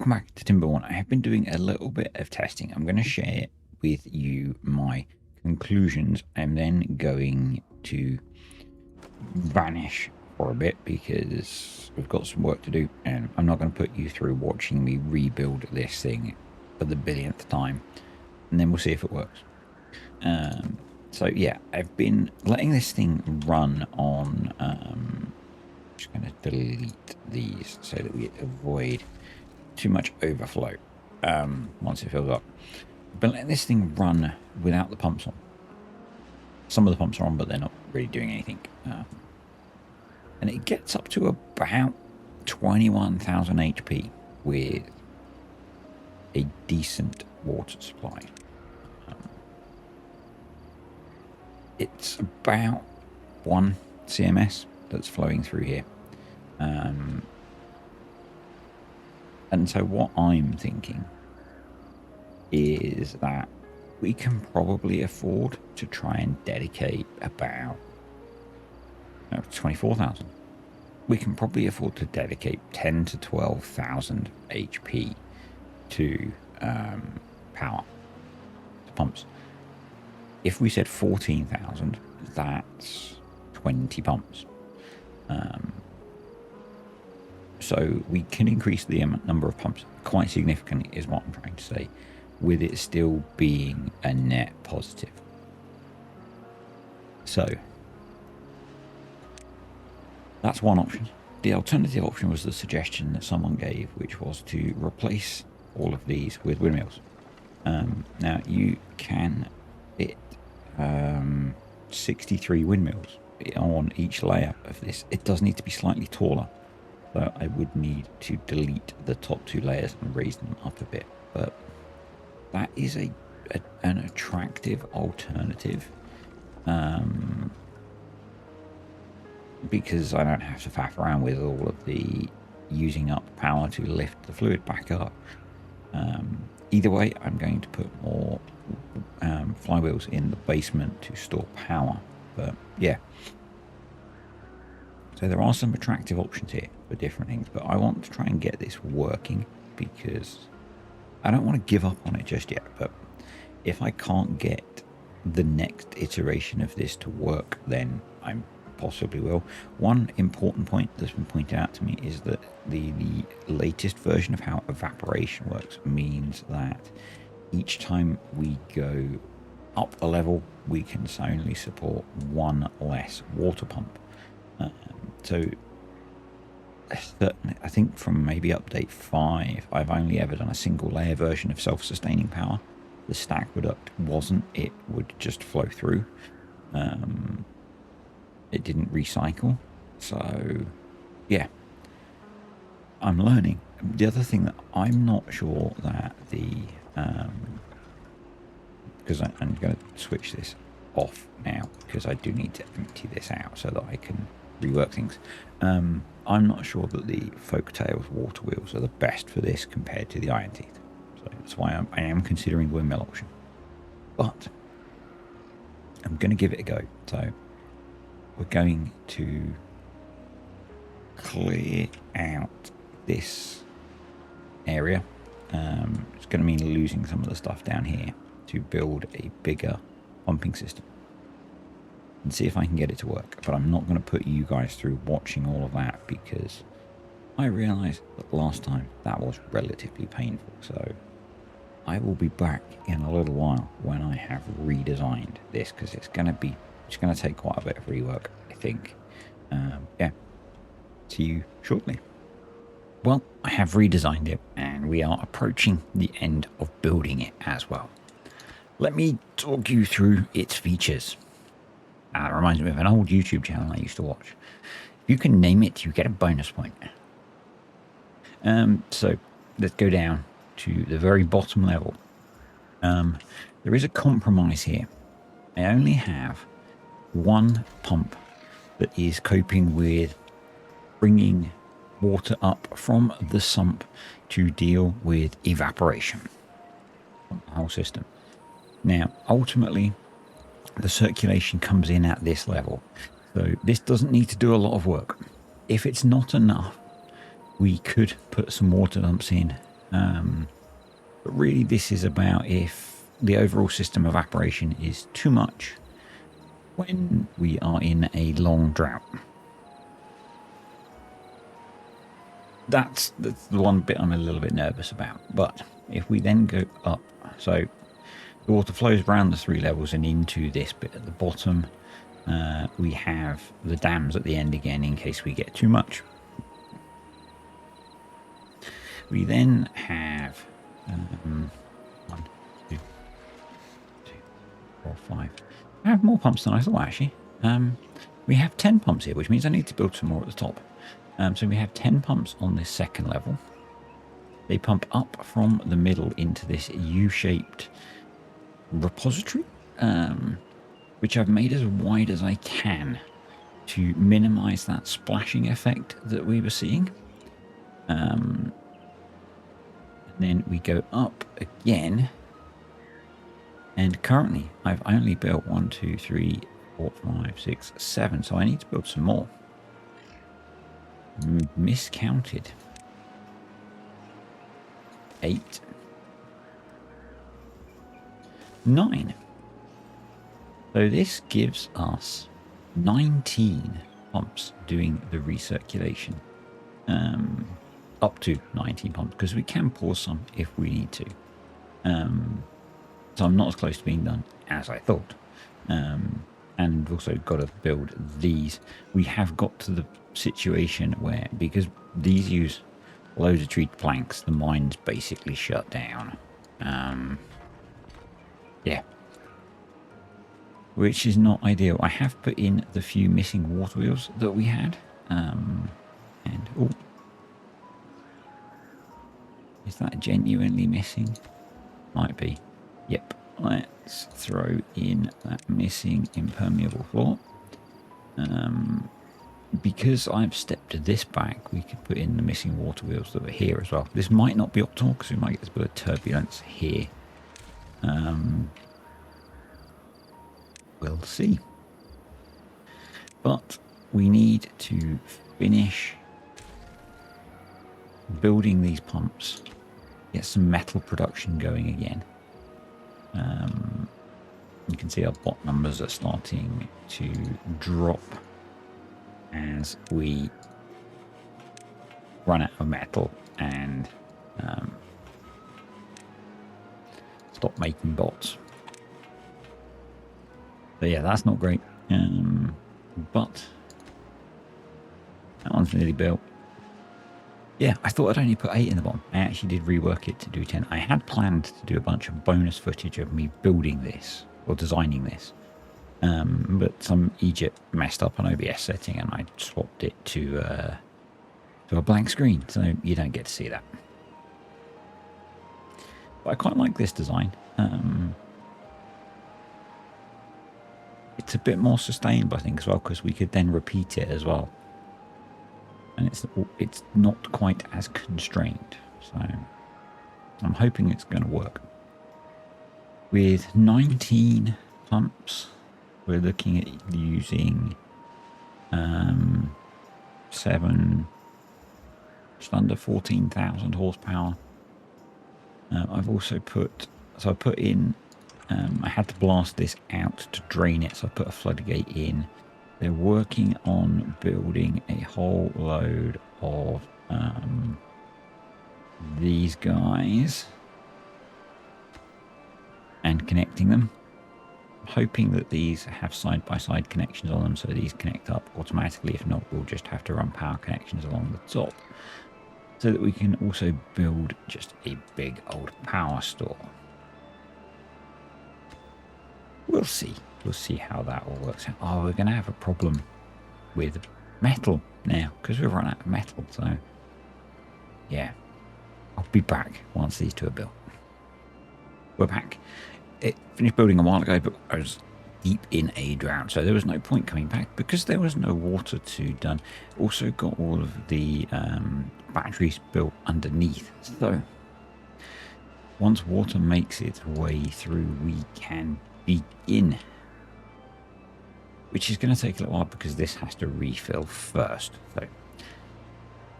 welcome back to Timberborn. I have been doing a little bit of testing. I'm going to share with you my conclusions. I'm then going to vanish for a bit because we've got some work to do, and I'm not going to put you through watching me rebuild this thing for the billionth time, and then we'll see if it works. So yeah, I've been letting this thing run on just going to delete these so that we avoid too much overflow once it fills up. But letting this thing run without the pumps on. Some of the pumps are on, but they're not really doing anything. And it gets up to about 21,000 HP with a decent water supply. It's about 1 CMS that's flowing through here. And so what I'm thinking is that we can probably afford to try and dedicate about 24,000. We can probably afford to dedicate 10 to 12,000 HP to power, to pumps. If we said 14,000, that's 20 pumps. So we can increase the number of pumps quite significantly, is what I'm trying to say, with it still being a net positive. So that's one option. The alternative option was the suggestion that someone gave, which was to replace all of these with windmills. Now you can fit 63 windmills on each layer of this. It does need to be slightly taller, so I would need to delete the top 2 layers and raise them up a bit, but that is an attractive alternative, because I don't have to faff around with all of the using up power to lift the fluid back up. Either way, I'm going to put more flywheels in the basement to store power, but yeah. So there are some attractive options here for different things, but I want to try and get this working because I don't want to give up on it just yet. But if I can't get the next iteration of this to work, then I possibly will. One important point that's been pointed out to me is that the latest version of how evaporation works means that each time we go up a level, we can only support 1 less water pump. So certainly, I think from maybe update 5, I've only ever done a single layer version of self-sustaining power. The stack product wasn't. It would just flow through. It didn't recycle. So yeah, I'm learning. The other thing that I'm not sure that the because I'm going to switch this off now because I do need to empty this out so that I can rework things. I'm not sure that the FOLKTAILS water wheels are the best for this compared to the iron teeth. So that's why I am considering the windmill option. But I'm going to give it a go. So we're going to clear out this area. It's going to mean losing some of the stuff down here to build a bigger pumping system and see if I can get it to work. But I'm not going to put you guys through watching all of that because I realized that last time that was relatively painful. So I will be back in a little while when I have redesigned this, because it's going to take quite a bit of rework, I think. Yeah, see you shortly. Well, I have redesigned it and we are approaching the end of building it as well. Let me talk you through its features. It reminds me of an old YouTube channel I used to watch. If you can name it, you get a bonus point. So let's go down to the very bottom level. There is a compromise here. I only have 1 pump that is coping with bringing water up from the sump to deal with evaporation on the whole system. Now, ultimately, the circulation comes in at this level. So this doesn't need to do a lot of work. If it's not enough, we could put some water dumps in But really this is about if the overall system evaporation is too much when we are in a long drought. That's the one bit I'm a little bit nervous about. But if we then go up, so the water flows around the 3 levels and into this bit at the bottom. We have the dams at the end again in case we get too much. We then have 1, 2, 4, 5. I have more pumps than I thought actually. We have 10 pumps here, which means I need to build some more at the top. So we have 10 pumps on this second level. They pump up from the middle into this U-shaped repository, which I've made as wide as I can to minimize that splashing effect that we were seeing. And then we go up again, and currently I've only built 1, 2, 3, 4, 5, 6, 7, so I need to build some more. Miscounted. 8, 9. So this gives us 19 pumps doing the recirculation. Up to 19 pumps, because we can pause some if we need to. So I'm not as close to being done as I thought. And also got to build these. We have got to the situation where, because these use loads of treated planks, the mine's basically shut down. Yeah. Which is not ideal. I have put in the few missing water wheels that we had. And, oh. Is that genuinely missing? Might be. Yep. Let's throw in that missing impermeable floor. Because I've stepped this back, we could put in the missing water wheels that were here as well. This might not be optimal because we might get this bit of turbulence here. We'll see. But we need to finish building these pumps, get some metal production going again. You can see our bot numbers are starting to drop as we run out of metal and stop making bots. So yeah, that's not great. But that one's nearly built. Yeah, I thought I'd only put 8 in the bottom. I actually did rework it to do 10. I had planned to do a bunch of bonus footage of me building this or designing this. But some Egypt messed up an OBS setting and I swapped it to a blank screen. So you don't get to see that. But I quite like this design. It's a bit more sustainable, I think, as well, because we could then repeat it as well. And it's not quite as constrained, so I'm hoping it's going to work. With 19 pumps, we're looking at using 7, just under 14,000 horsepower. I've also put, so I put in, I had to blast this out to drain it, so I put a floodgate in. They're working on building a whole load of these guys and connecting them. I'm hoping that these have side-by-side connections on them, so these connect up automatically. If not, we'll just have to run power connections along the top, so that we can also build just a big old power store. We'll see. We'll see how that all works out. Oh, we're going to have a problem with metal now because we've run out of metal. So, yeah, I'll be back once these two are built. We're back. It finished building a while ago, but I was deep in a drought, so there was no point coming back because there was no water to done. Also got all of the batteries built underneath. So, once water makes its way through, we can begin. Which is going to take a little while because this has to refill first. So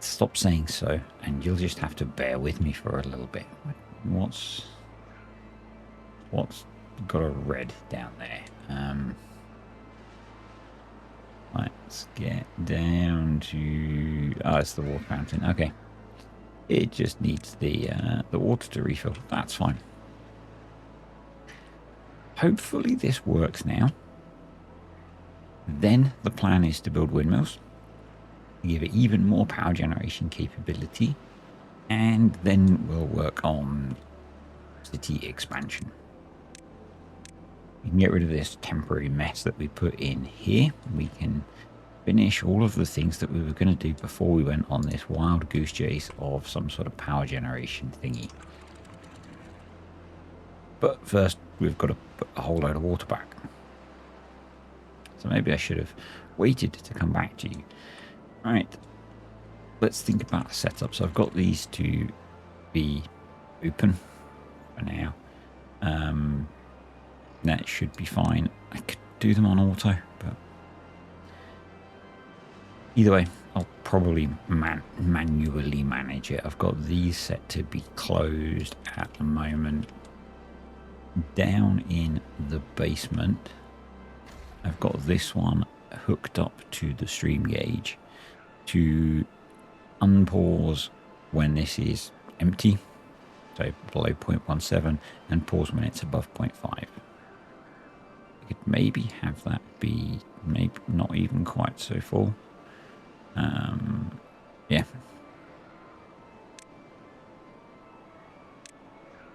stop saying so, and you'll just have to bear with me for a little bit. What's got a red down there? Let's get down to... Oh, it's the water fountain. Okay. It just needs the water to refill. That's fine. Hopefully this works now. Then the plan is to build windmills, give it even more power generation capability, and then we'll work on city expansion. We can get rid of this temporary mess that we put in here. We can finish all of the things that we were going to do before we went on this wild goose chase of some sort of power generation thingy. But first, we've got to put a whole load of water back. So maybe I should have waited to come back to you. All right, let's think about the setup. So I've got these to be open for now. That should be fine. I could do them on auto, but either way, I'll probably manually manage it. I've got these set to be closed at the moment. Down in the basement, I've got this one hooked up to the stream gauge to unpause when this is empty, so below 0.17, and pause when it's above 0.5. We could maybe have that be maybe not even quite so full. Yeah.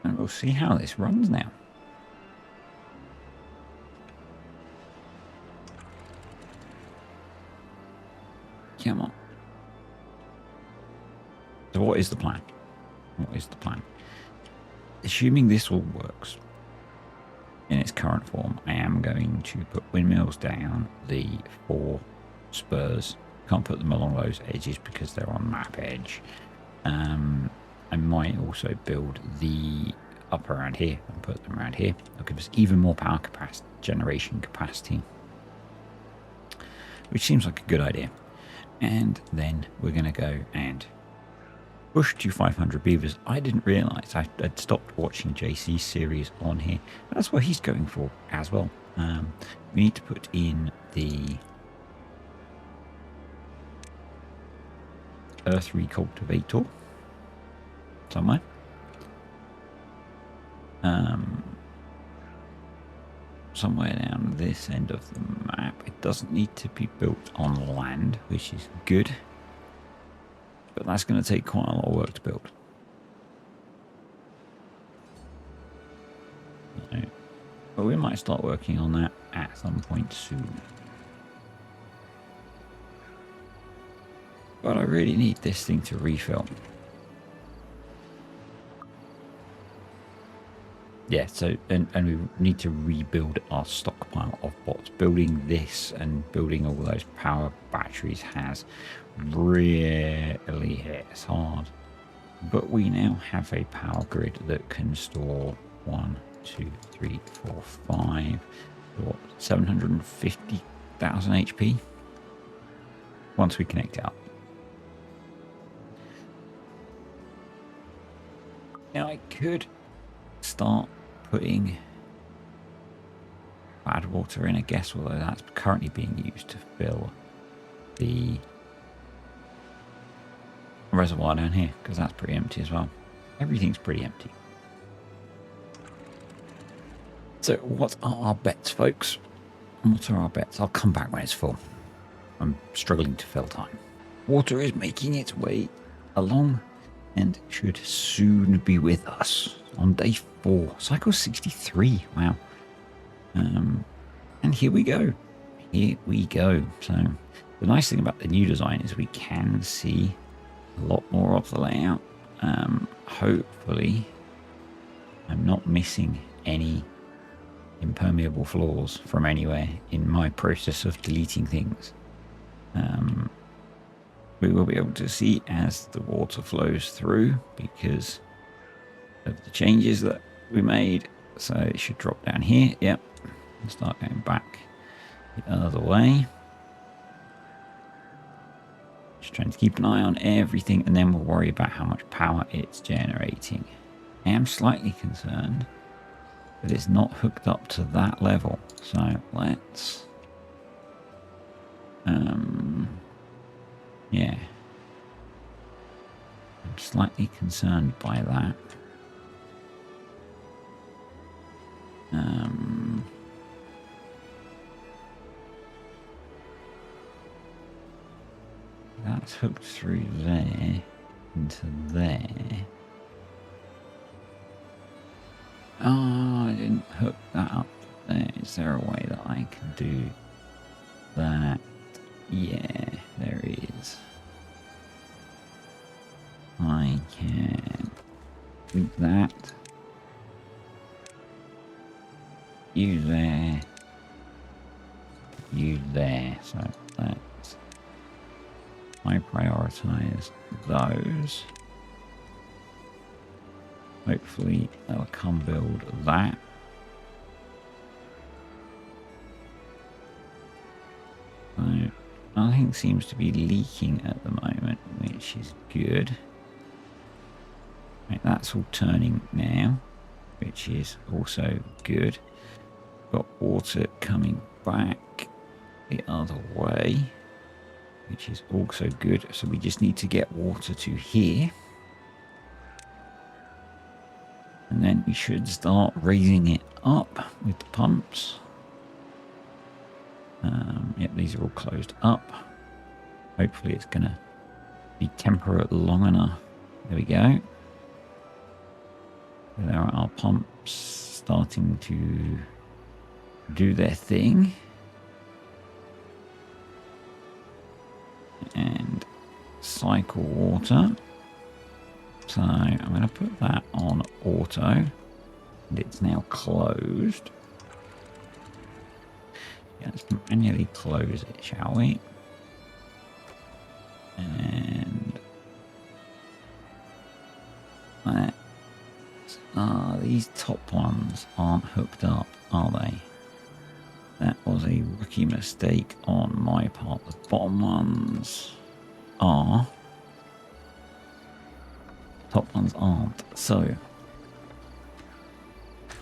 And we'll see how this runs now. Come on. So what is the plan? What is the plan? Assuming this all works in its current form, I am going to put windmills down the 4 spurs. Can't put them along those edges because they're on map edge. I might also build the up around here and put them around here. That'll give us even more power capacity, generation capacity, which seems like a good idea. And then we're going to go and push to 500 beavers. I didn't realize I'd stopped watching JC's series on here. That's what he's going for as well. We need to put in the earth recultivator somewhere. Somewhere down this end of the map. It doesn't need to be built on land, which is good, but that's going to take quite a lot of work to build. So, but we might start working on that at some point soon. But I really need this thing to refill. Yeah, so, and we need to rebuild our stockpile of bots. Building this and building all those power batteries has really hit us hard. But we now have a power grid that can store 1, 2, 3, 4, 5, 750,000 HP once we connect it up. Now I could start putting bad water in, I guess, although that's currently being used to fill the reservoir down here, because that's pretty empty as well. Everything's pretty empty. So what are our bets, folks? What are our bets? I'll come back when it's full. I'm struggling to fill time. Water is making its way along and should soon be with us on day 4. Cycle 63. Wow. And here we go. Here we go. So the nice thing about the new design is we can see a lot more of the layout. Hopefully I'm not missing any impermeable floors from anywhere in my process of deleting things. We will be able to see as the water flows through because of the changes that we made. So it should drop down here. Yep. And start going back the other way. Just trying to keep an eye on everything, and then we'll worry about how much power it's generating. I am slightly concerned that it's not hooked up to that level. So let's... yeah. I'm slightly concerned by that. That's hooked through there into there. Oh, I didn't hook that up there. Is there a way that I can do that? Yeah, there is. I can do that. You there. You there. So that's... I prioritize those. Hopefully they'll come build that. So nothing seems to be leaking at the moment, which is good. Right, that's all turning now, which is also good. Got water coming back the other way, which is also good. So we just need to get water to here. And then we should start raising it up with the pumps. Yep, these are all closed up. Hopefully it's going to be temperate long enough. There we go. There are our pumps starting to do their thing. And cycle water. So I'm going to put that on auto. And it's now closed. Yeah, let's manually close it, shall we? And that. These top ones aren't hooked up, are they? That was a rookie mistake on my part. The bottom ones are. Top ones aren't. So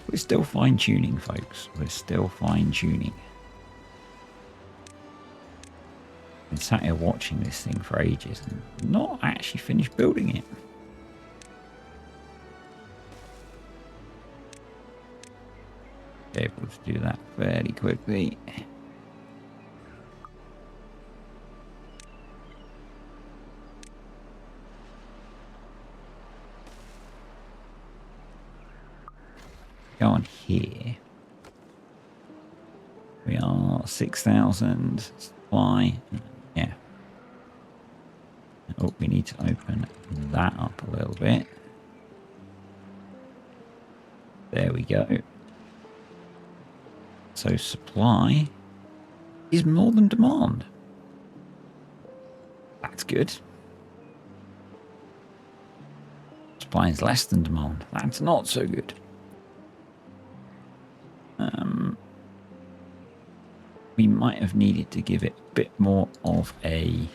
we're still fine-tuning, folks. We're still fine-tuning. Been sat here watching this thing for ages and not actually finished building it. Able to do that fairly quickly. Go on here. We are 6,000 supply. Yeah. Oh, we need to open that up a little bit. There we go. So supply is more than demand. That's good. Supply is less than demand. That's not so good. We might have needed to give it a bit more of a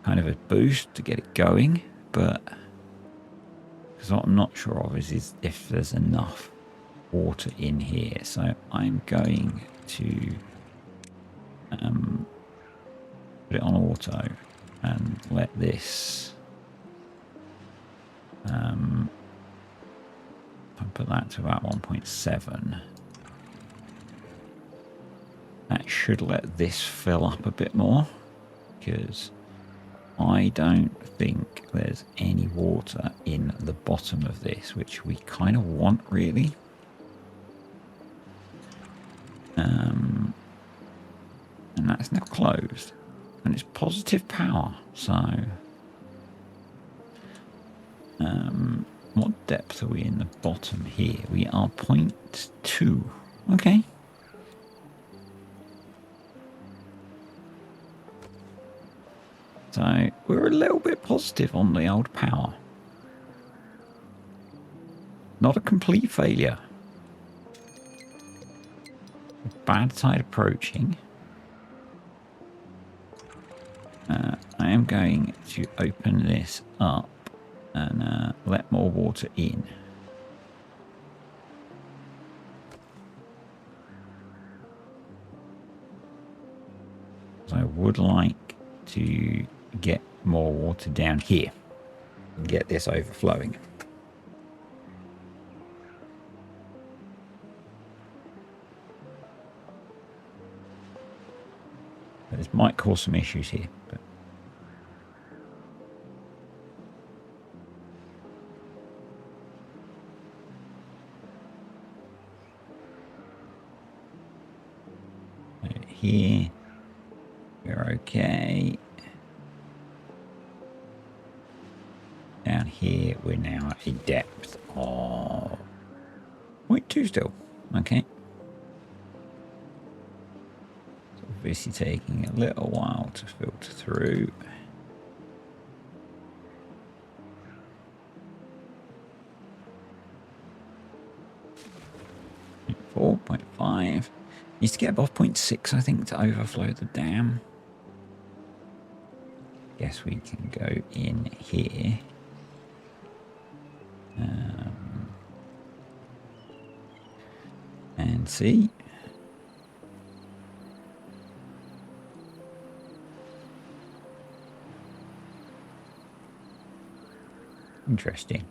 kind of a boost to get it going, but because what I'm not sure of is if there's enough water in here. So I'm going to put it on auto and let this I'll put that to about 1.7. That should let this fill up a bit more, because I don't think there's any water in the bottom of this, which we kind of want, really. And that's now closed, and it's positive power. So what depth are we in the bottom here? We are 0.2. Okay. So we're a little bit positive on the old power. Not a complete failure. Bad tide approaching. am going to open this up and let more water in. So I would like to get more water down here and get this overflowing. This might cause some issues here, but here we're okay. Down here we're now at a depth of 0.2 still. Okay. So obviously taking a little while to filter through. 4.5. Needs to get above 0.6, I think, to overflow the dam. Guess we can go in here. And see. Interesting.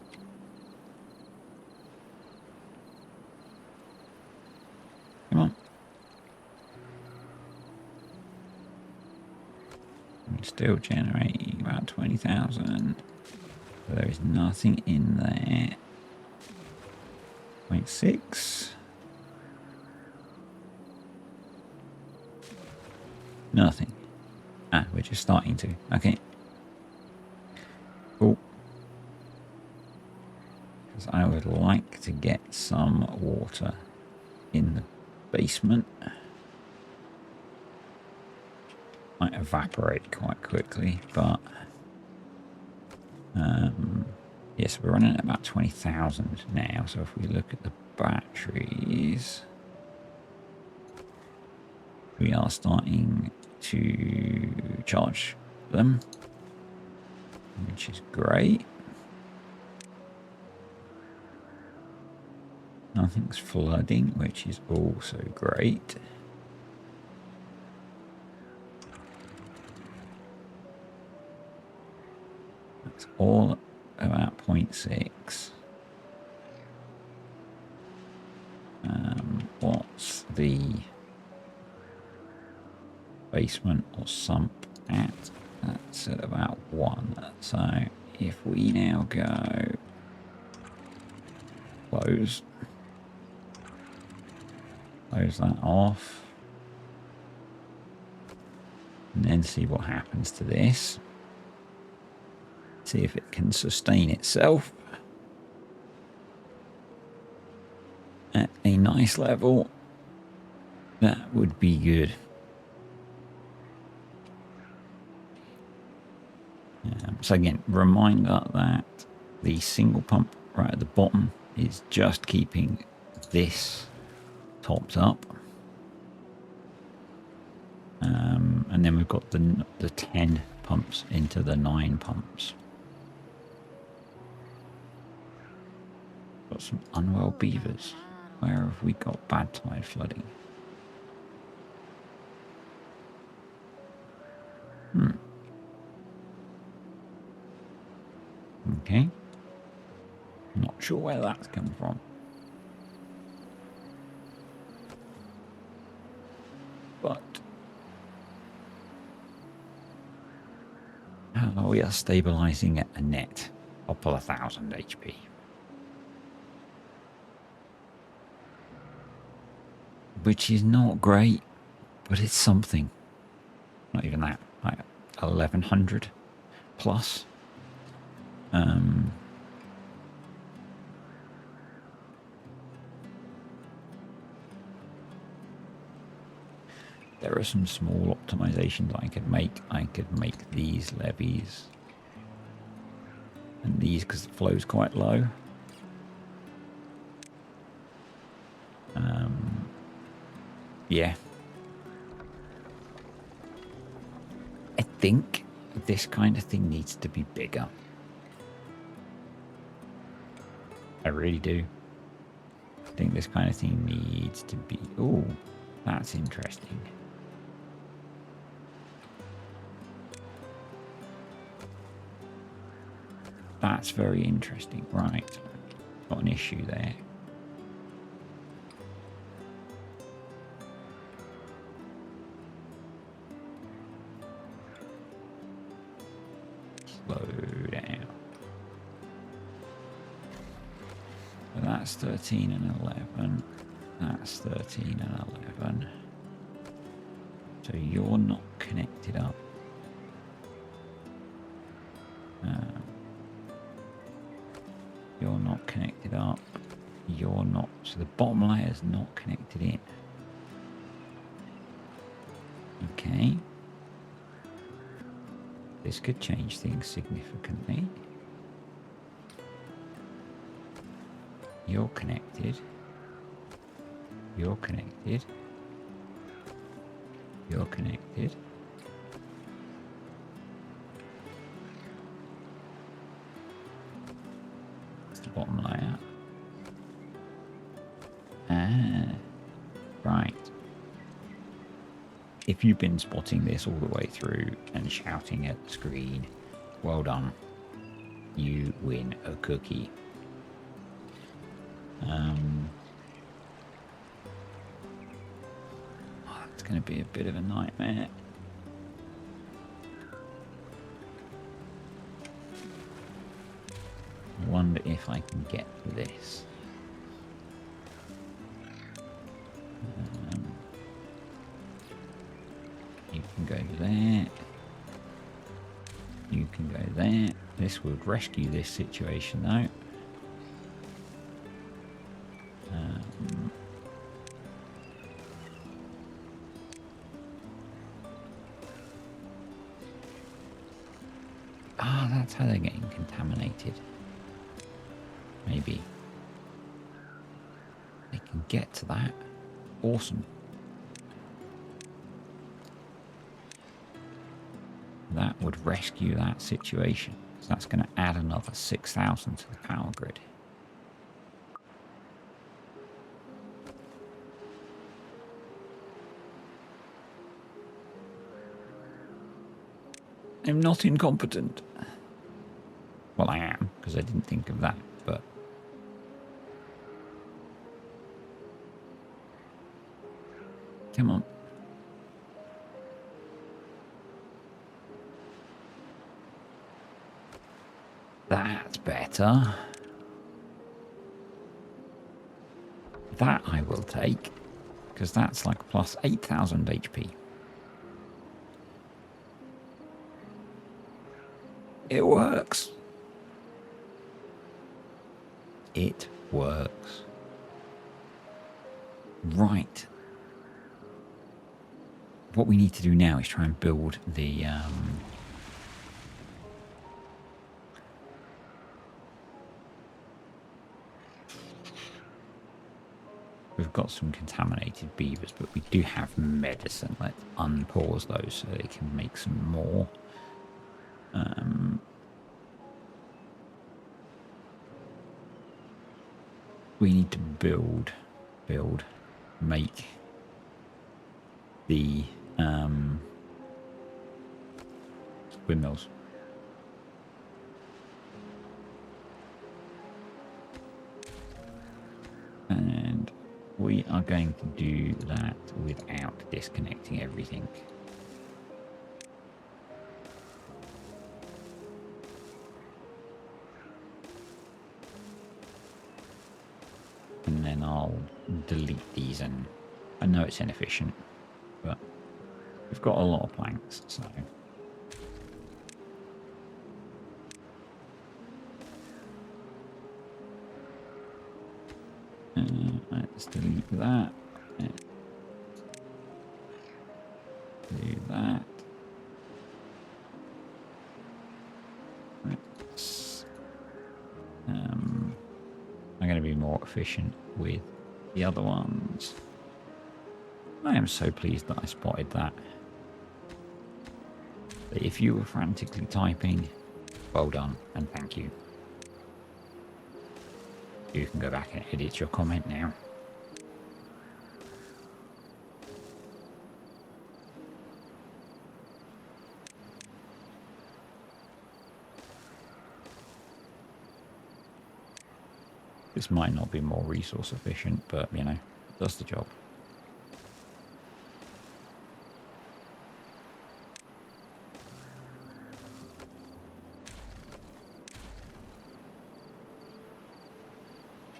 Come on. I'm still generating about 20,000. There is nothing in there. 0.6. Nothing. Ah, we're just starting to. Okay. Cool. Because I would like to get some water in the basement. Might evaporate quite quickly, but yes, we're running at about 20,000 now. So if we look at the batteries, we are starting to charge them, which is great. Nothing's flooding, which is also great. That's all about 0.6. What's the basement or sump at? That's at about 1. So if we now go close that off, and then see what happens to this. See if it can sustain itself at a nice level. That would be good. So again, reminder that the single pump right at the bottom is just keeping this topped up. And then we've got the 10 pumps into the 9 pumps. Got some unwell beavers. Where have we got bad tide flooding? Okay. Not sure where that's come from. But we are stabilizing at a net up 1,000 HP. Which is not great, but it's something. Not even that, like 1,100 plus. There are some small optimizations I could make. I could make these levees and these because the flow's quite low. Yeah. I think this kind of thing needs to be bigger. I really do. I think this kind of thing needs to be... Oh, that's interesting. That's very interesting. Right. Got an issue there. Slow down. So that's 13 and 11. That's 13 and 11. So you're not connected up. You're not connected up. You're not. So the bottom layer is not connected in. Okay. This could change things significantly. You're connected. You're connected. You're connected. It's the bottom layer. Ah, right. If you've been spotting this all the way through and shouting at the screen, well done. You win a cookie. It's going to be a bit of a nightmare. I wonder if I can get this. You can go there. You can go there. This would rescue this situation though. That's how they're getting contaminated. Maybe. They can get to that. Awesome. That would rescue that situation. So that's going to add another 6,000 to the power grid. I'm not incompetent. Well, I am, because I didn't think of that, but... Come on. That's better. That I will take, because that's like plus 8,000 HP. It works. It works. Right. What we need to do now is try and build the... We've got some contaminated beavers, but we do have medicine. Let's unpause those so they can make some more. We need to build, make the windmills. And we are going to do that without disconnecting everything. And then I'll delete these, and I know it's inefficient, but we've got a lot of planks, so... Let's delete that. Do that. Let's, I'm going to be more efficient with the other ones. I am so pleased that I spotted that. If you were frantically typing, well done and thank you. You can go back and edit your comment now. This might not be more resource efficient, but you know, it does the job.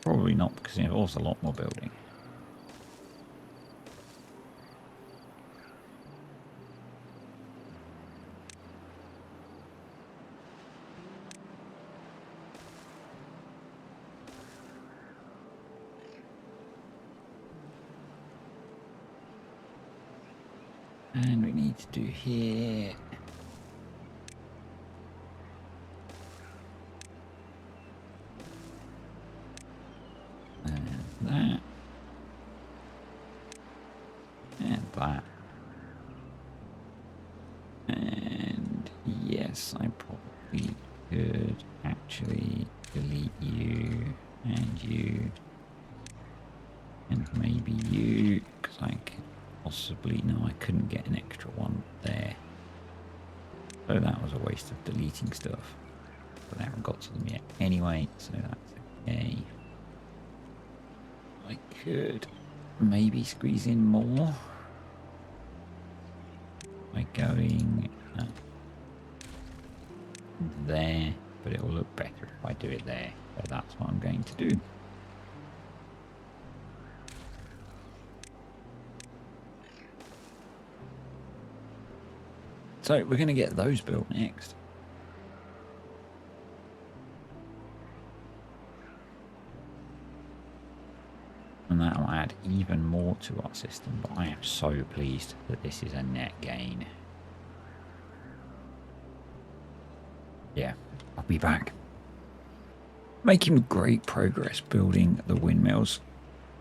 Probably not, because it involves a lot more building. And we need to do here. And that. And that. And yes, I probably could actually delete you and you. And maybe you, because I can possibly, no, I couldn't get an extra one there. So that was a waste of deleting stuff. But I haven't got to them yet anyway, so that's okay. I could maybe squeeze in more by going there, but it will look better if I do it there. So that's what I'm going to do. So we're going to get those built next. And that will add even more to our system, but I am so pleased that this is a net gain. Yeah, I'll be back. Making great progress building the windmills.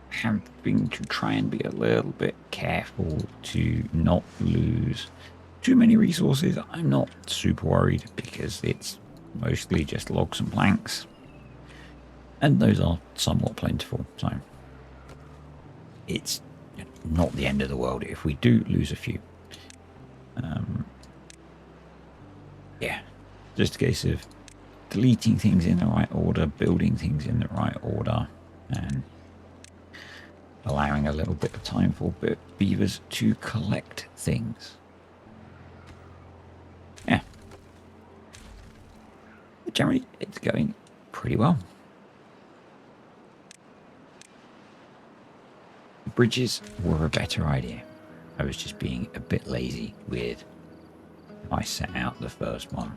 Having to try and be a little bit careful to not lose too many resources. I'm not super worried because it's mostly just logs and planks, and those are somewhat plentiful, so it's not the end of the world if we do lose a few. Yeah, just a case of deleting things in the right order, building things in the right order, and allowing a little bit of time for beavers to collect things. Yeah. But generally, it's going pretty well. The bridges were a better idea. I was just being a bit lazy with I set out the first one.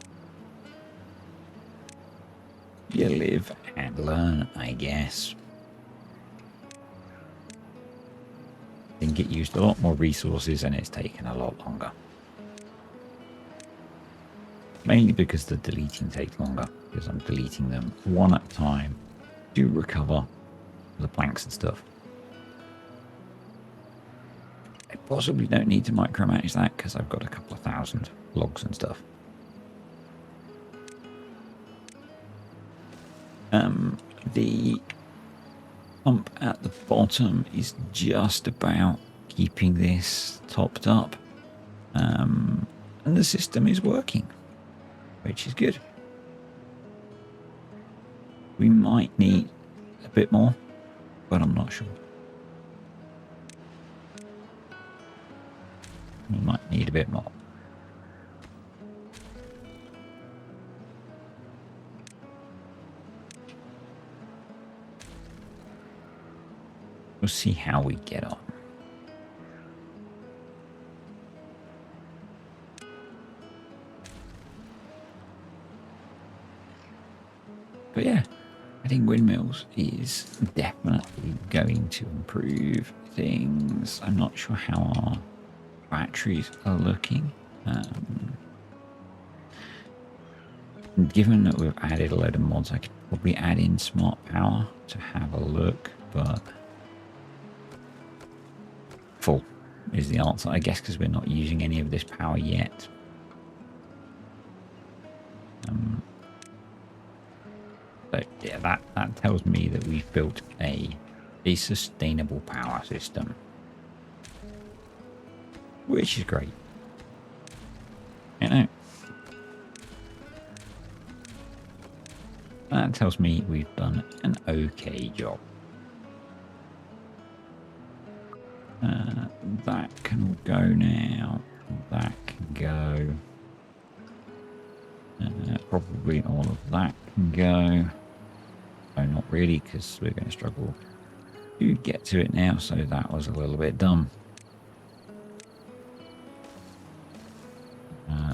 You live and learn, I guess. I think it used a lot more resources and it's taken a lot longer. Mainly because the deleting takes longer, because I'm deleting them one at a time to recover the planks and stuff. I possibly don't need to micromanage that because I've got a couple of thousand logs and stuff. The pump at the bottom is just about keeping this topped up, and the system is working, which is good. We might need a bit more, but I'm not sure. We might need a bit more. We'll see how we get on. But yeah, I think windmills is definitely going to improve things. I'm not sure how our batteries are looking. Given that we've added a load of mods, I could probably add in smart power to have a look, but full is the answer, I guess, because we're not using any of this power yet. Yeah, that tells me that we've built a sustainable power system, which is great. You know, that tells me we've done an okay job. That can all go now. That can go. Probably all of that can go. Oh, not really, because we're going to struggle to get to it now. So that was a little bit dumb.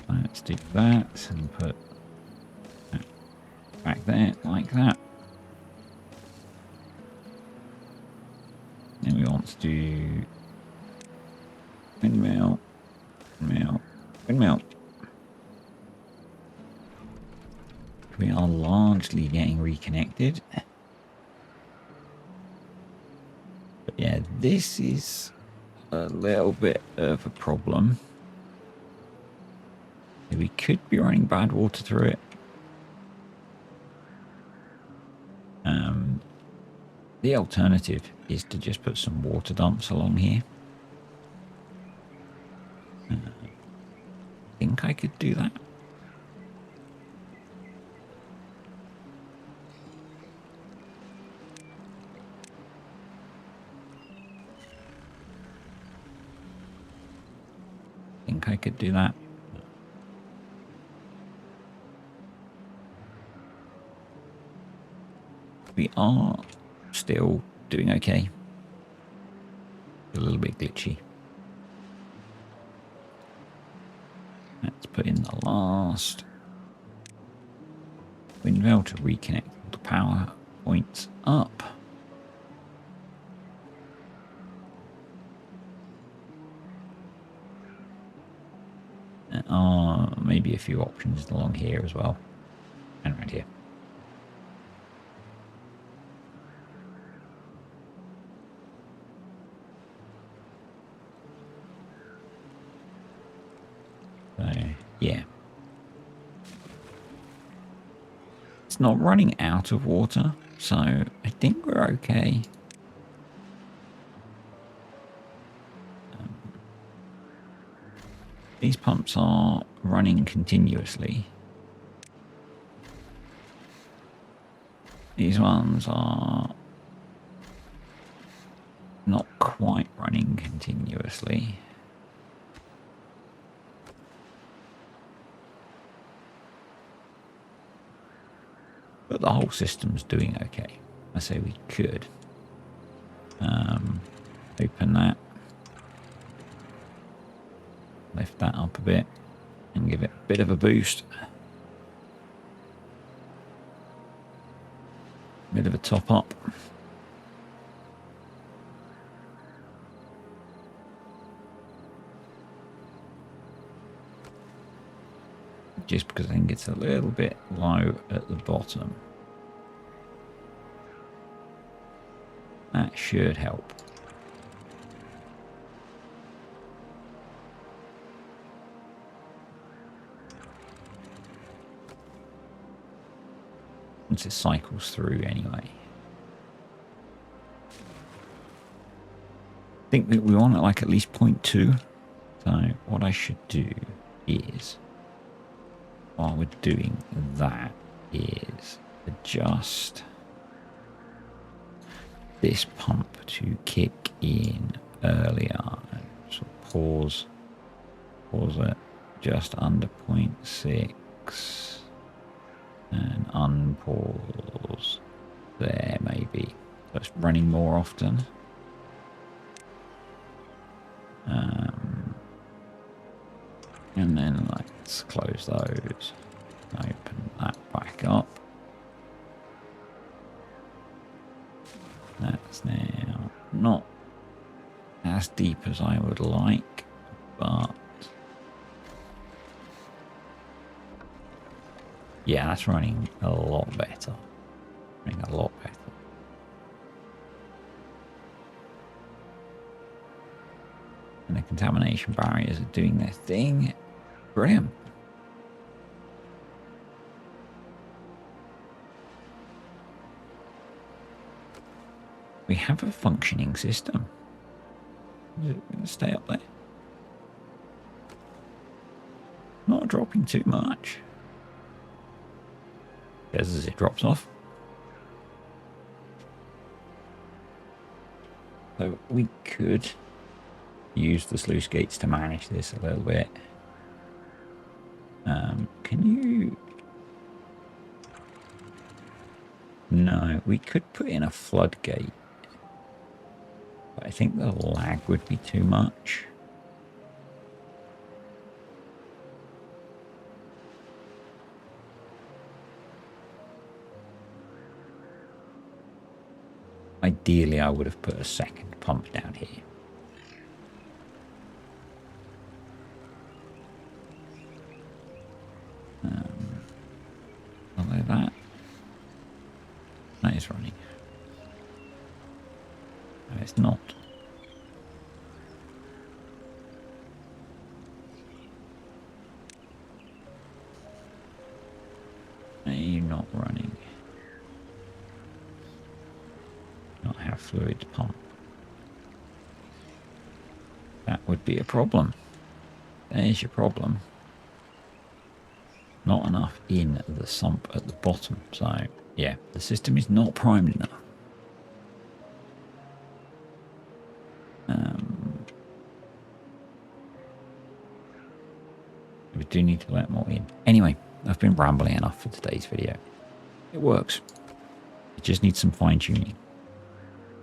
Let's do that and put that back there like that. Then we want to do windmill, windmill, windmill. We are largely getting reconnected. But yeah, this is a little bit of a problem. We could be running bad water through it. The alternative is to just put some water dumps along here. I think I could do that. I could do that. We are still doing okay. A little bit glitchy. Let's put in the last windmill to reconnect the power points up. There are maybe a few options along here as well, and around here. So, yeah. It's not running out of water, so I think we're okay. These pumps are running continuously. These ones are not quite running continuously. But the whole system's doing okay. I say we could open that, lift that up a bit and give it a bit of a boost. Bit of a top up. Just because I think it's a little bit low at the bottom. That should help. Once it cycles through anyway. I think that we want it like at least 0.2. So what I should do is, while we're doing that, is adjust this pump to kick in earlier and sort of pause it just under 0.6 and unpause there maybe. So it's running more often. And then let's close those, open that back up. That's now not as deep as I would like, but yeah, that's running a lot better. Running a lot better. And the contamination barriers are doing their thing. Brilliant. We have a functioning system. Is it going to stay up there? Not dropping too much. As it drops off. So we could use the sluice gates to manage this a little bit. Can you... No, we could put in a floodgate. But I think the lag would be too much. Ideally, I would have put a second pump down here. Although that is running. No, it's not. Are you not running? Not have fluid pump. That would be a problem. There's your problem. Not enough in the sump at the bottom. So, yeah, the system is not primed enough. We do need to let more in. Anyway, I've been rambling enough for today's video. It works. It just needs some fine tuning.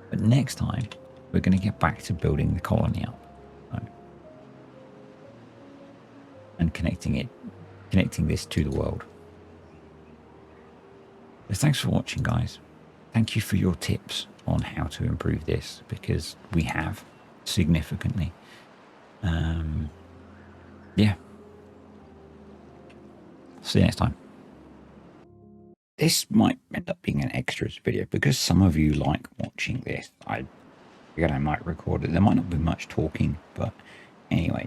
But next time, we're going to get back to building the colony up. So, and connecting this to the world. So thanks for watching, guys. Thank you for your tips on how to improve this, because we have significantly. Yeah. See you next time. This might end up being an extras video because some of you like watching this. I might record it. There might not be much talking, but anyway,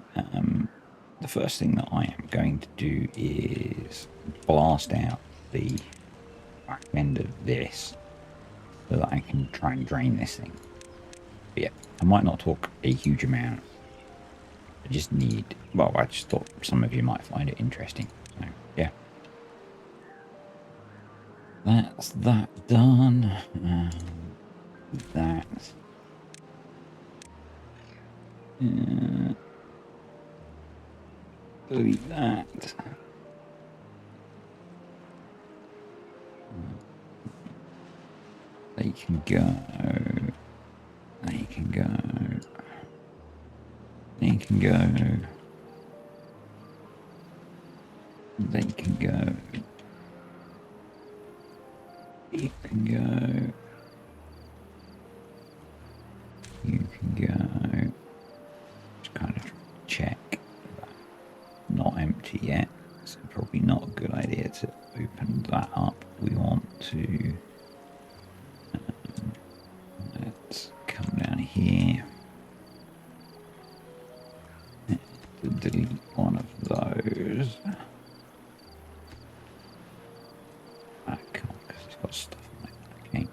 the first thing that I am going to do is blast out the back end of this so that I can try and drain this thing. But yeah, I might not talk a huge amount. I just thought some of you might find it interesting. So yeah. That's that done. That. Delete that. They can go. They can go. They can go. They can go. You can go. You can go. Just kind of check that not empty yet. So probably not a good idea to open that up. We want to let's come down here. Delete one of those. I can't because it's got stuff on it. Okay.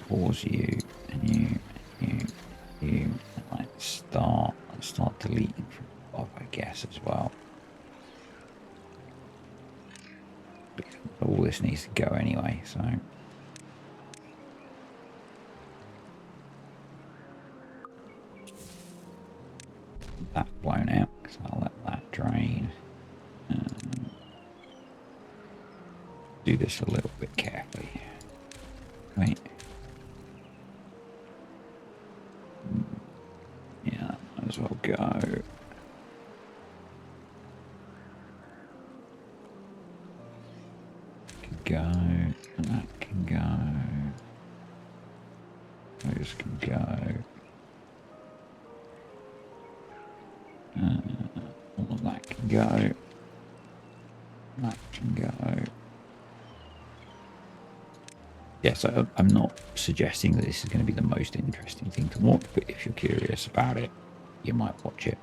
Pause you and you. Let's start deleting from above, I guess, as well. Because all this needs to go anyway, so. That blown out, because I'll let that drain. Do this a little bit carefully. Wait. Yeah, that might as well go. Can go, and that can go. Those can go. All of that can go. That can go. Yeah, so I'm not suggesting that this is going to be the most interesting thing to watch, but if you're curious about it, you might watch it.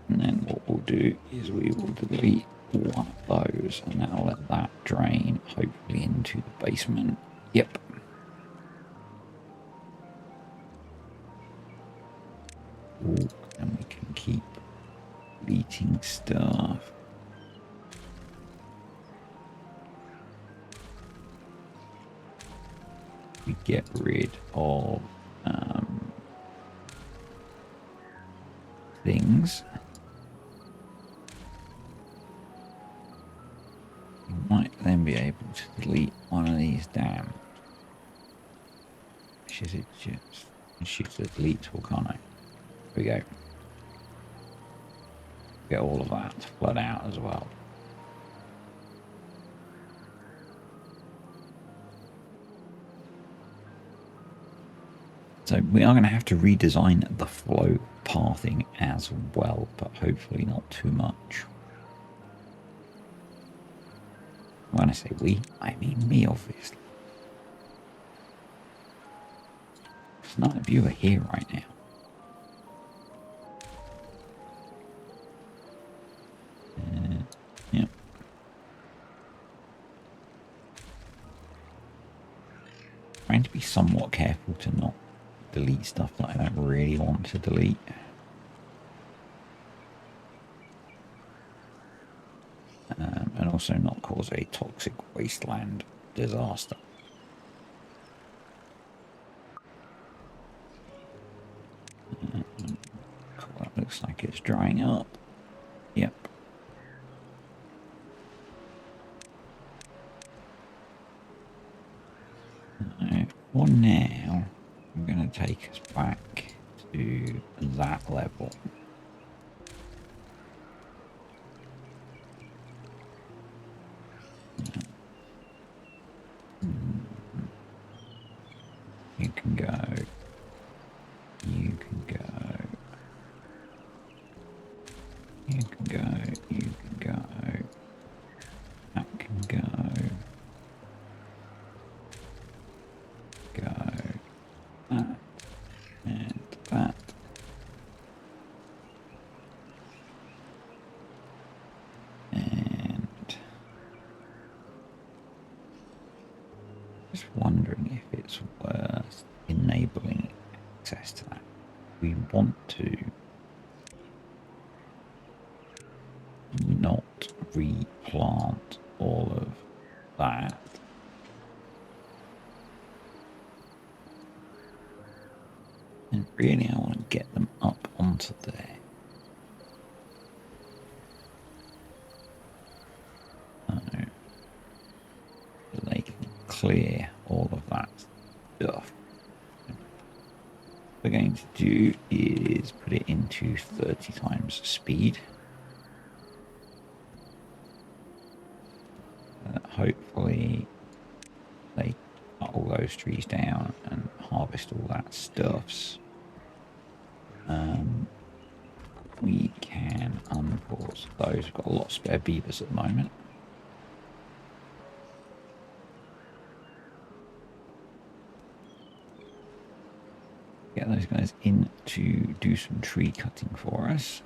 And then what we'll do do is we will delete one of those, and that'll let that drain hopefully into the basement. Yep. Ooh, and we can keep deleting stuff. We get rid of things. You might then be able to delete one of these dams. Should it just shift the delete tool, can't I? There we go. Get all of that to flood out as well. So we are going to have to redesign the flow pathing as well, but hopefully not too much. When I say we, I mean me, obviously. Because none of you are here right now. Yep. Trying to be somewhat careful to not delete stuff that I don't really want to delete. And also not cause a toxic wasteland disaster. Cool, that looks like it's drying up. Yep. For now, I'm going to take us back to that level. You can go. You can go. You can go. You can go. That can go. Go. That. And that. And just wondering if it's worth enabling access to that. We want to not replant all of that. And really I want to get them up onto there. So they can clear all of that stuff. What we're going to do is put it into 30 times speed. Hopefully they cut all those trees down and harvest all that stuffs. We can unpause those. We've got a lot of spare beavers at the moment. Get those guys in to do some tree cutting for us.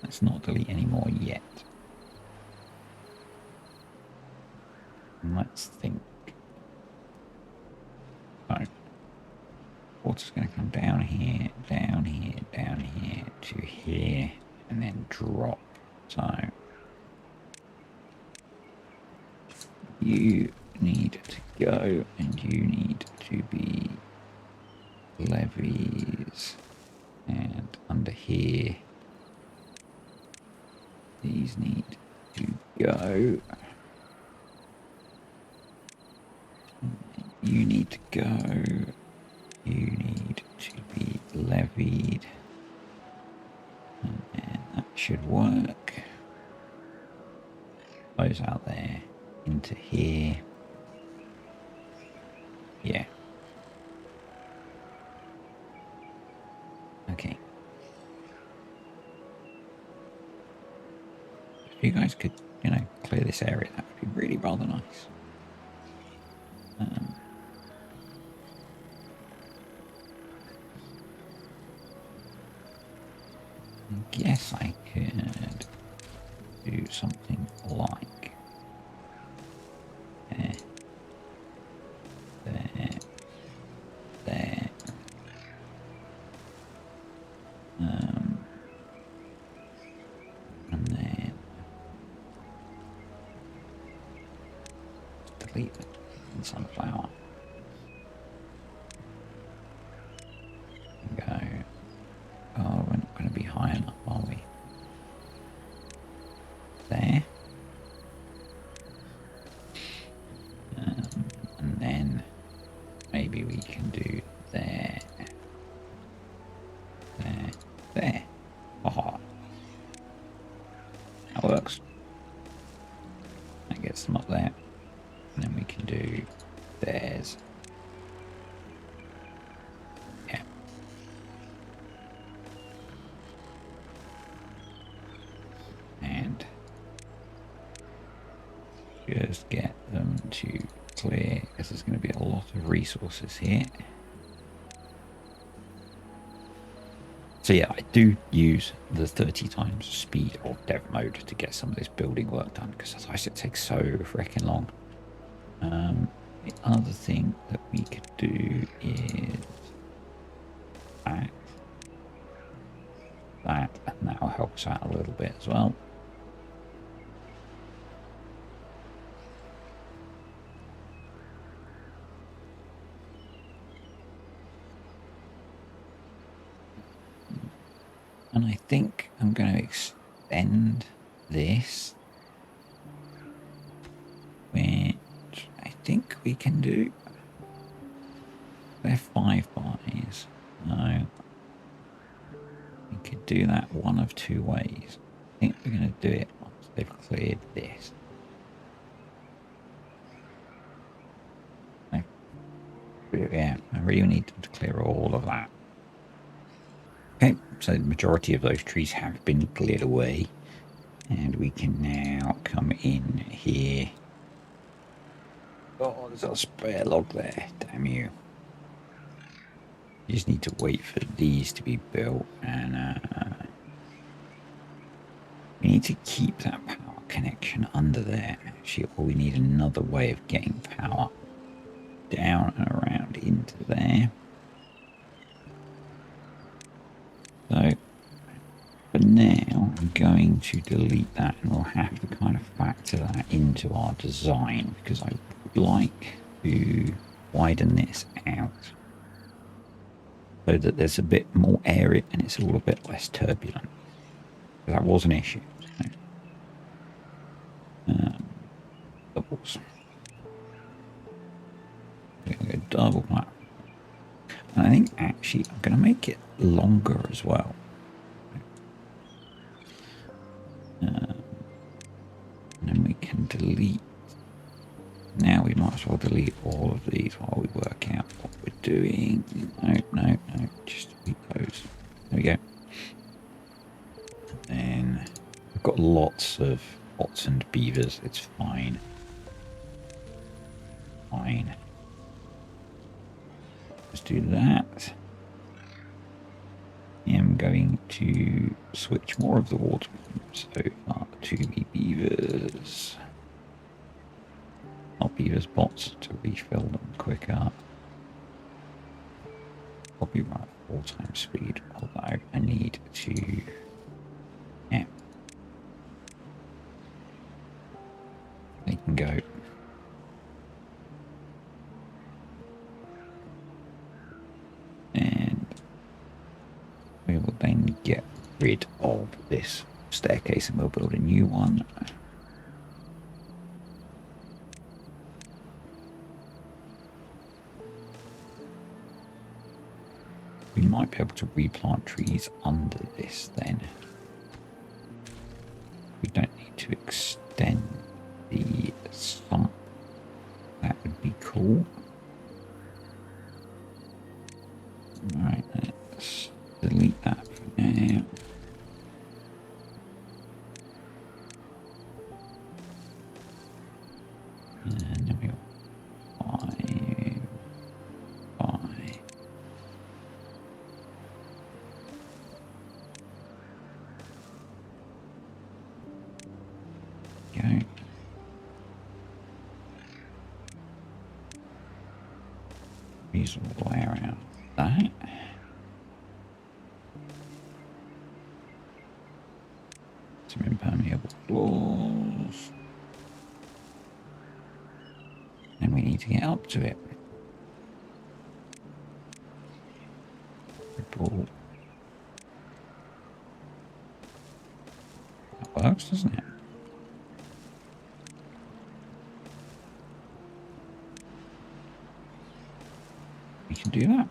Let's not delete any more yet. And let's think. So, water's going to come down here, down here, down here, to here, and then drop. So, you need to go, and you need to be levees, and under here, these need to go. You need to go. You need to be levied. And that should work. Those out there into here. Yeah. Okay. If you guys could, you know, clear this area, that would be really rather nice. guess I could do something like there, there, there. And then delete the sunflower. And go. Oh, we're not going to be high enough, are we? There. And then maybe we can do there. There. There. Aha. That works. That gets them up there. And then we can do theirs. Yeah. And just get them to clear, because there's going to be a lot of resources here. So yeah, I do use the 30 times speed of dev mode to get some of this building work done, because otherwise it takes so freaking long. The other thing that we could do is that, and that will help us out a little bit as well. And I think I'm going to extend this, which I think we can do. They're 5 bys. No. We could do that one of 2 ways. I think we're going to do it once they've cleared this. Yeah, I really need them to clear all of that. Okay, so the majority of those trees have been cleared away, and we can now come in here. Oh, there's a spare log there, damn you. You just need to wait for these to be built, and we need to keep that power connection under there, actually, or we need another way of getting power down and around into there. So for now, I'm going to delete that, and we'll have to kind of factor that into our design, because I would like to widen this out so that there's a bit more area and it's all a bit less turbulent. That was an issue. So, doubles. We're going to go double platform. And I think actually I'm going to make it longer as well. And then we can delete. Now we might as well delete all of these while we work out what we're doing. No, just delete those. There we go. And then we've got lots of bots and beavers. It's fine. Fine. Let's do that. I'm going to switch more of the water pumps over to the beavers. Not beavers, bots, to refill them quicker. Probably about 4 times speed, although I need to. Yeah. They can go. And we will then get rid of this staircase and we'll build a new one. We might be able to replant trees under this then. We don't need to extend the sump. That would be cool. Alright, let's delete that for now. And then we'll 5 by Go. These will wear out that. Some impermeable floors. And we need to get up to it. Report. That works, doesn't it? We can do that.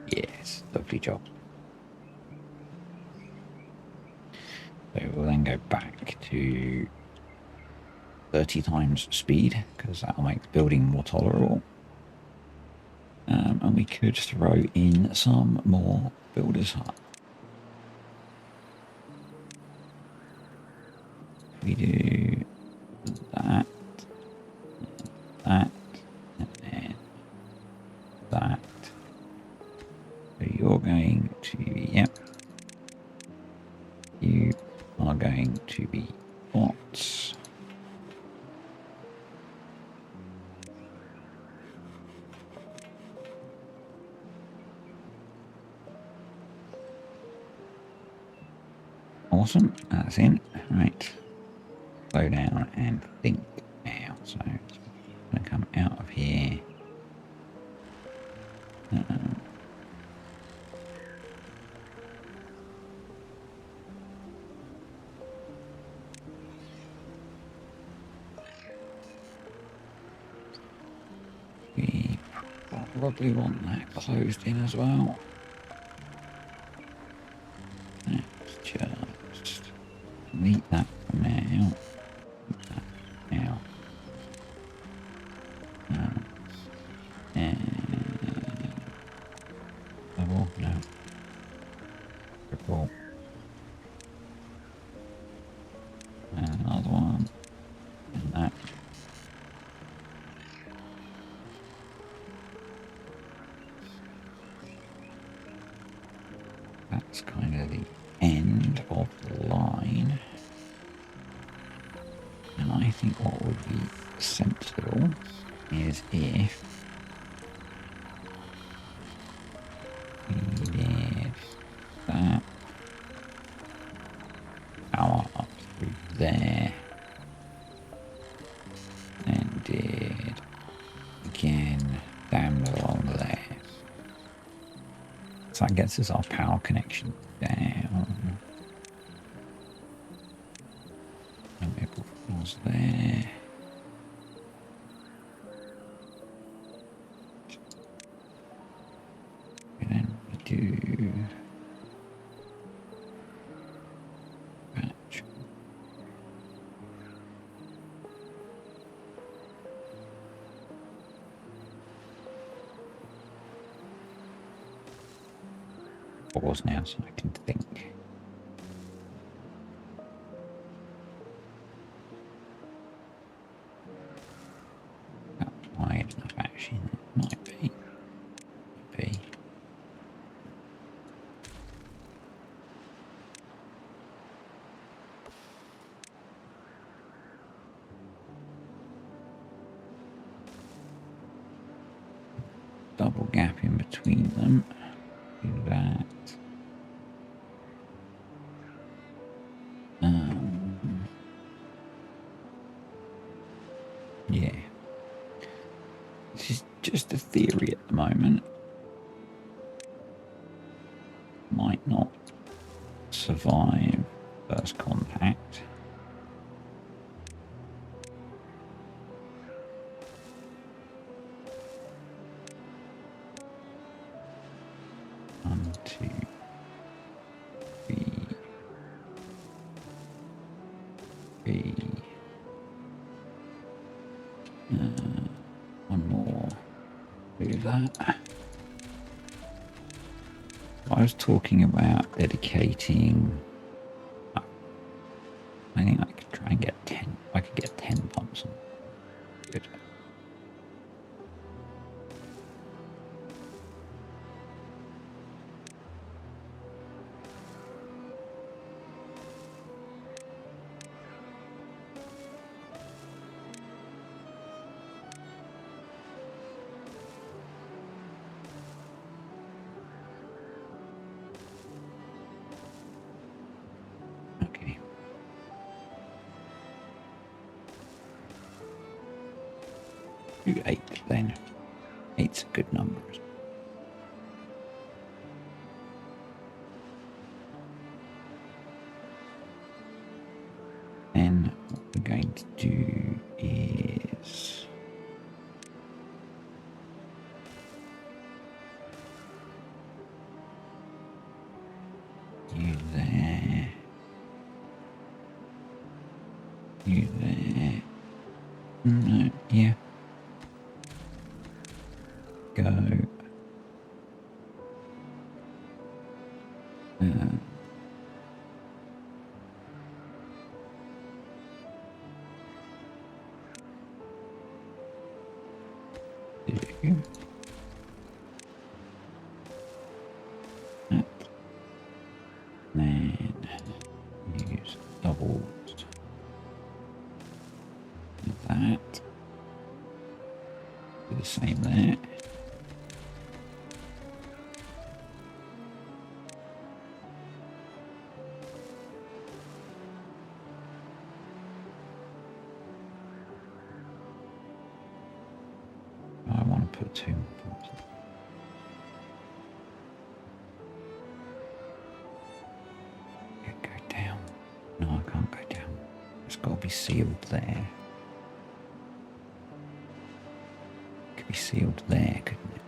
Yes, lovely job. So we'll then go back to 30 times speed, because that'll make the building more tolerable. And we could throw in some more builder's hut. We do that, that, and then that. So you're going to be, yep. You are going to be bots. Awesome, that's in. Right. Slow down and think now. So it's going to come out of here. We probably want that closed in as well. Let's just delete that for now. That now. And double, no. Triple. And another one. And that. That's kind of the end of the line. And I think what would be sensible is if we did that power up through there, and did again down along there. So that gets us our power connection down. And we put floors there. And then we do batch. Pause now so I can think. That's wide enough actually. It might be. Double gap in between them. Do that. Yeah. This is just a theory at the moment. Might not survive first contact. One, two, three. One more. Do that. I was talking about dedicating. I think I could try and get 10. I could get 10 pumps on. Good. Do 8 then. 8's a good number. Then what we're going to do is you there, you there. No, yeah. Go. Do that. Then use doubles. That. Do the same there. I want to put 2 more points. Go down. No, I can't go down. It's got to be sealed there. Could be sealed there, couldn't it?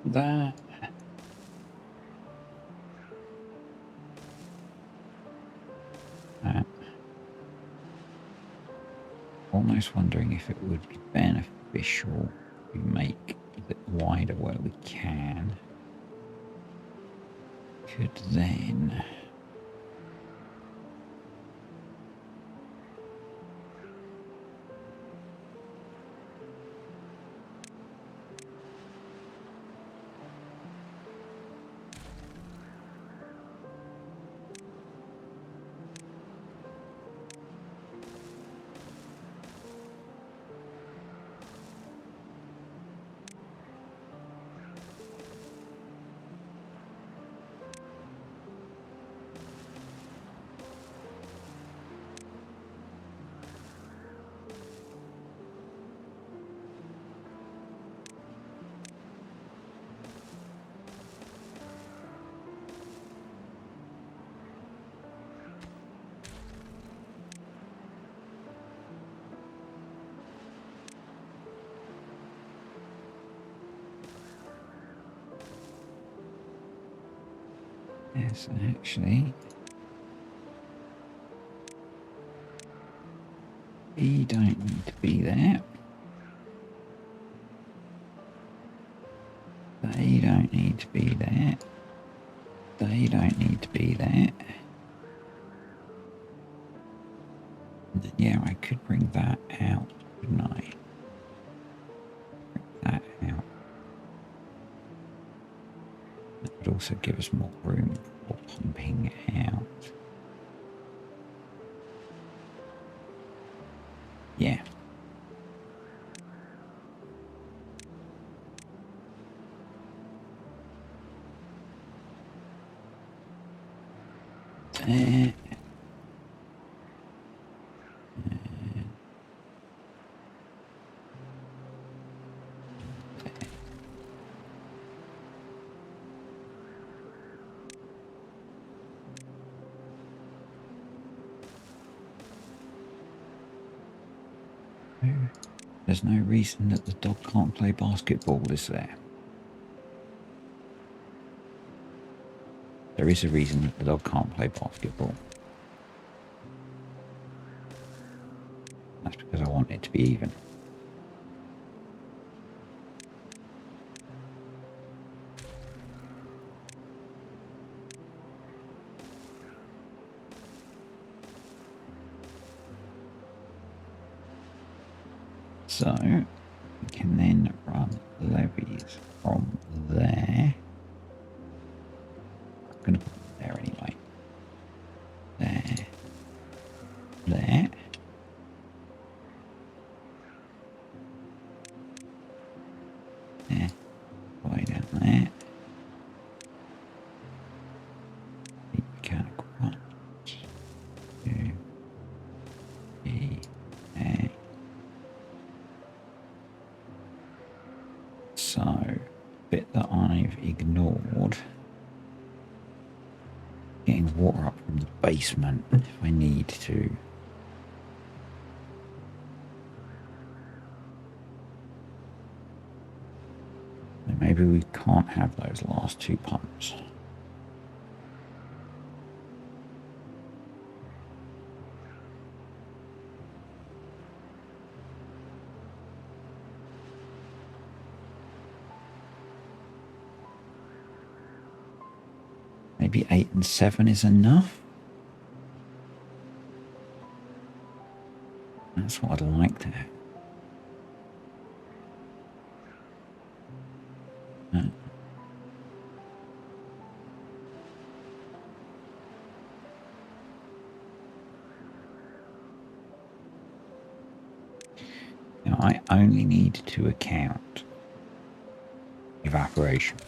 That. Almost wondering if it would be beneficial to make it wider where we can. Could then yes, actually, you don't need to be there. They don't need to be there. They don't need to be there. Yeah, I could bring that out, couldn't I? Bring that out. That would also give us more room for pumping out. Yeah. There. There's no reason that the dog can't play basketball, is there? There is a reason that the dog can't play basketball. want it to be even. So we can then run levies from there. I'm going to put it there anyway. There. There. There. Way down there. The mechanical one. 2, 3, there. So, bit that I've ignored. Getting water up from the basement if I need to. Maybe we can't have those last 2 pumps. Maybe 8 and 7 is enough. That's what I'd like to have. Now I only need to account evaporation.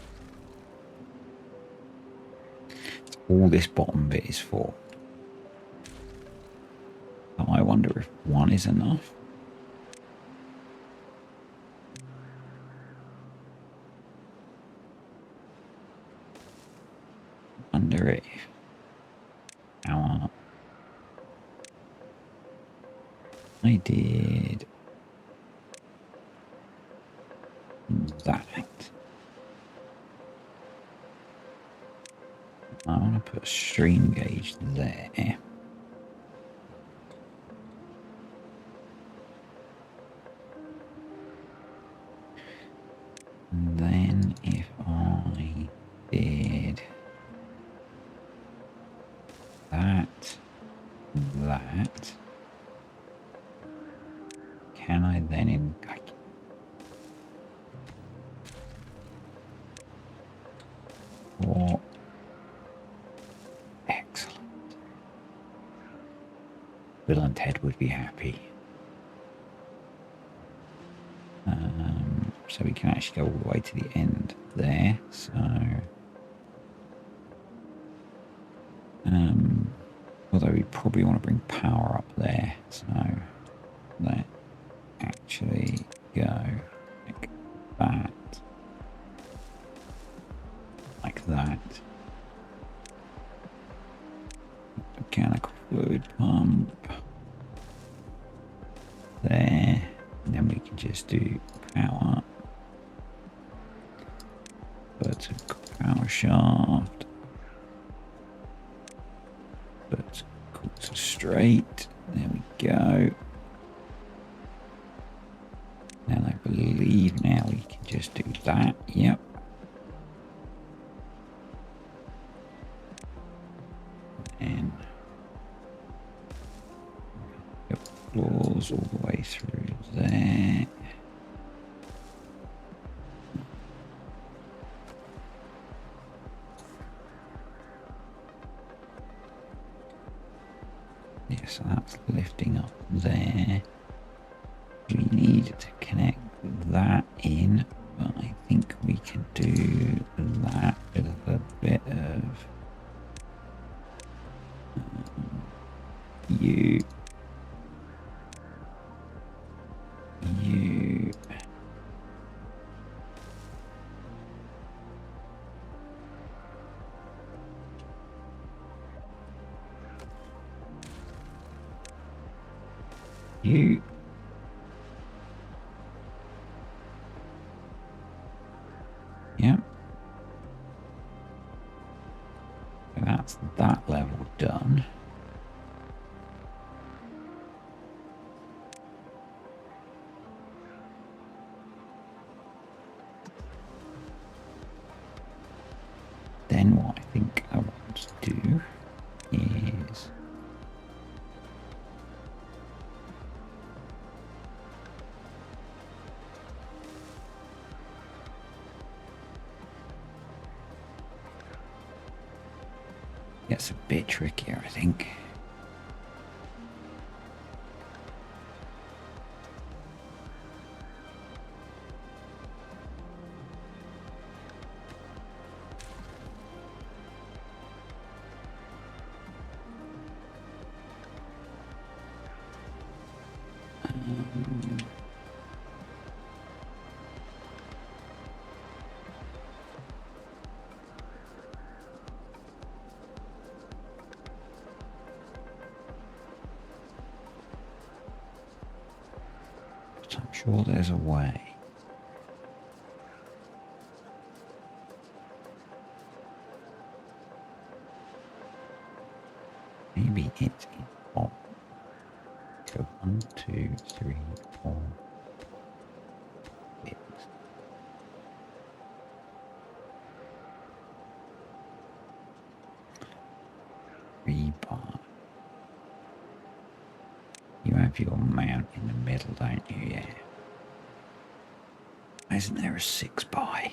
That's all this bottom bit is for. So I wonder if 1 is enough. Wonder if I did that. I want to put a stream gauge there. And then if I did that, can I then oh, excellent. Bill and Ted would be happy. So we can actually go all the way to the end there. So, although we probably want to bring power up there. So let's actually go like that. Like that. Mechanical fluid pump. There. And then we can just do power. Vertical power shaft. Vertical to straight. There we go. And I believe now we can just do that. Yep. And floors all the way through there. Yeah, so that's lifting up there. We need to connect that in, but I think we can do that with a bit of you. Yeah. So that's that level done. think I want to do is it's a bit trickier, I think. But I'm sure there's a way. Maybe it's in top. Go 1, 2, 3, 4 bits. Rebar. You have your mount in the middle, don't you? Yeah. Isn't there a 6 by?